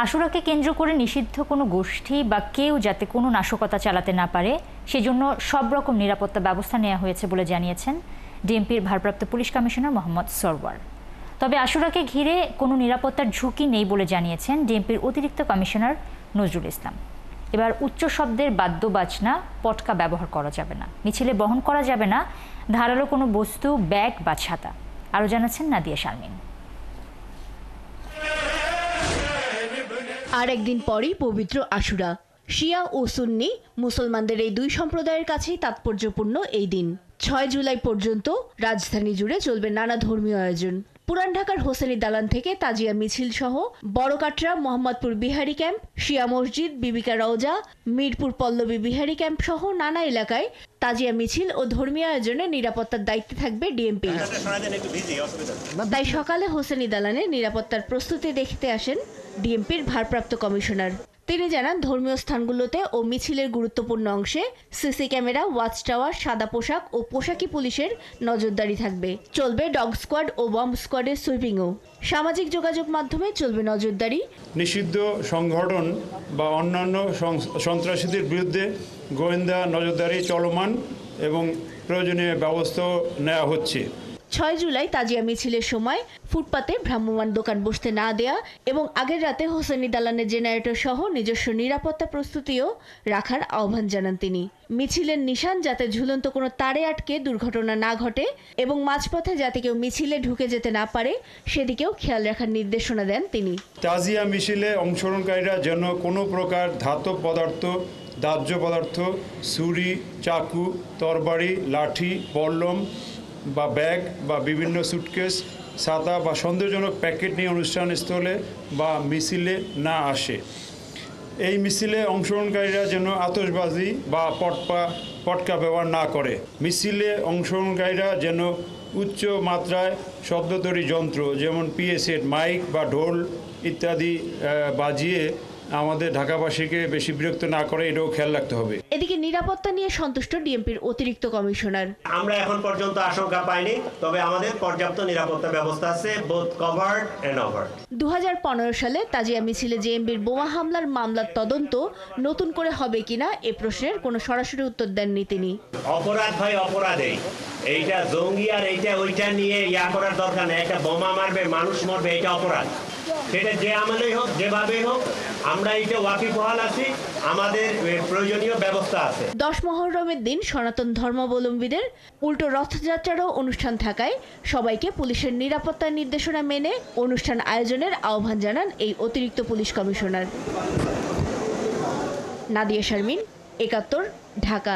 আশুরাকে কেন্দ্র করে নিষিদ্ধ কোনো গোষ্ঠী বা কেউ যাতে কোনো নাশকতা চালাতে না পারে সেজন্য সব রকম নিরাপত্তা ব্যবস্থা নেওয়া হয়েছে বলে জানিয়েছেন ডিএমপির ভারপ্রাপ্ত পুলিশ কমিশনার মোহাম্মদ সরওয়ার। তবে আশুরাকে ঘিরে কোনো নিরাপত্তার ঝুঁকি নেই বলে জানিয়েছেন ডিএমপির অতিরিক্ত কমিশনার নজরুল ইসলাম। এবার উচ্চ শব্দের বাদ্য বাজনা পটকা ব্যবহার করা যাবে না, মিছিলে বহন করা যাবে না ধারালো কোনো বস্তু, ব্যাগ বা ছাতা। আরও জানাচ্ছেন নাদিয়া শারমিন। আর একদিন পরেই পবিত্র আশুরা। শিয়া ও সুন্নি মুসলমানদের এই দুই সম্প্রদায়ের কাছেই তাৎপর্যপূর্ণ এই দিন। 6 জুলাই পর্যন্ত রাজধানী জুড়ে চলবে নানা ধর্মীয় আয়োজন। পুরান ঢাকার হোসেনি দালান থেকে তাজিয়া মিছিল সহ বড়কাটরা, মোহাম্মদপুর বিহারি ক্যাম্প, শিয়া মসজিদ, বিবিকা রওজা, মিরপুর পল্লবী বিহারি ক্যাম্প সহ নানা এলাকায় তাজিয়া মিছিল ও ধর্মীয় আয়োজনে নিরাপত্তার দায়িত্বে থাকবে ডিএমপি। তাই সকালে হোসেনি দালানে নিরাপত্তার প্রস্তুতি দেখতে আসেন ডিএমপির ভারপ্রাপ্ত কমিশনার। তিনি জানান, ধর্মীয় স্থানগুলোতে ও মিছিলের গুরুত্বপূর্ণ অংশে সিসি ক্যামেরা, ওয়াচ টাওয়ার, সাদা পোশাক ও পোশাকি পুলিশের নজরদারি থাকবে। চলবে ডগ স্কোয়াড ও বম্ব স্কোয়াডের সুইপিংও। সামাজিক যোগাযোগ মাধ্যমে চলবে নজরদারি। নিষিদ্ধ সংগঠন বা অন্যান্য সন্ত্রাসীদের বিরুদ্ধে গোয়েন্দা নজরদারি চলমান এবং প্রয়োজনীয় ব্যবস্থাও নেওয়া হচ্ছে। 6 জুলাই তাজিয়া মিছিলের সময় ফুটপাতে ভ্রাম্যমাণ দোকান বসতে না দেয়া এবং আগের রাতে হোসেনি দালানের জেনারেটর সহ নিজস্ব নিরাপত্তা প্রস্তুতিও রাখার আহ্বান জানান তিনি। মিছিলের নিশান যাতে ঝুলন্ত কোনো তারে আটকে দুর্ঘটনা না ঘটে এবং মাঝপথে যাতে কেউ মিছিলে ঢুকে যেতে না পারে সেদিকেও খেয়াল রাখার নির্দেশনা দেন তিনি। তাজিয়া মিছিলে অংশগ্রহণকারীরা যেন কোনো প্রকার ধাতব পদার্থ, দাহ্য পদার্থ, ছুরি, চাকু, তরবারি, লাঠি, বল্লম বা ব্যাগ বা বিভিন্ন সুটকেস, ছাতা বা সন্দেহজনক প্যাকেট নিয়ে অনুষ্ঠানস্থলে বা মিছিলে না আসে। এই মিছিলে অংশগ্রহণকারীরা যেন আতশবাজি বা পটকা ব্যবহার না করে। মিছিলে অংশগ্রহণকারীরা যেন উচ্চ মাত্রায় শব্দতরী যন্ত্র যেমন পিএসেট, মাইক বা ঢোল ইত্যাদি বাজিয়ে আমাদের ঢাকাবাসীকে বেশি বিরক্ত না করে, এটাও খেয়াল রাখতে হবে। এদিকে নিরাপত্তা নিয়ে সন্তুষ্ট ডিএমপির অতিরিক্ত কমিশনার। আমরা এখন পর্যন্ত আশঙ্কা পাইনি, তবে আমাদের পর্যাপ্ত নিরাপত্তা ব্যবস্থা আছে, বোথ কভার্ড এন্ড ওভার্ড। 2015 সালে তাজিয়া মিছিলে জেএমবির বোমা হামলার মামলার তদন্ত নতুন করে হবে কিনা এ প্রশ্নের কোনো সরাসরি উত্তর দেননি তিনি। অপরাধ ভাই অপরাধেই, এইটা জঙ্গি আর এইটা ওইটা নিয়ে করার দরকার নেই। একটা বোমা মারবে, মানুষ মরবে, এটা অপরাধ। সেটা যে আমলেই হোক, যেভাবেই হোক, আমরা এইটা ওয়াকিবহাল আছি, আমাদের প্রয়োজনীয় ব্যবস্থা আছে। 10 মুহররমের দিন সনাতন ধর্মাবলম্বীদের উল্টো রথযাত্রারও অনুষ্ঠান থাকায় সবাইকে পুলিশের নিরাপত্তার নির্দেশনা মেনে অনুষ্ঠান আয়োজনের আহ্বান জানান এই অতিরিক্ত পুলিশ কমিশনার। নাদিয়া শারমিন, 71, ঢাকা।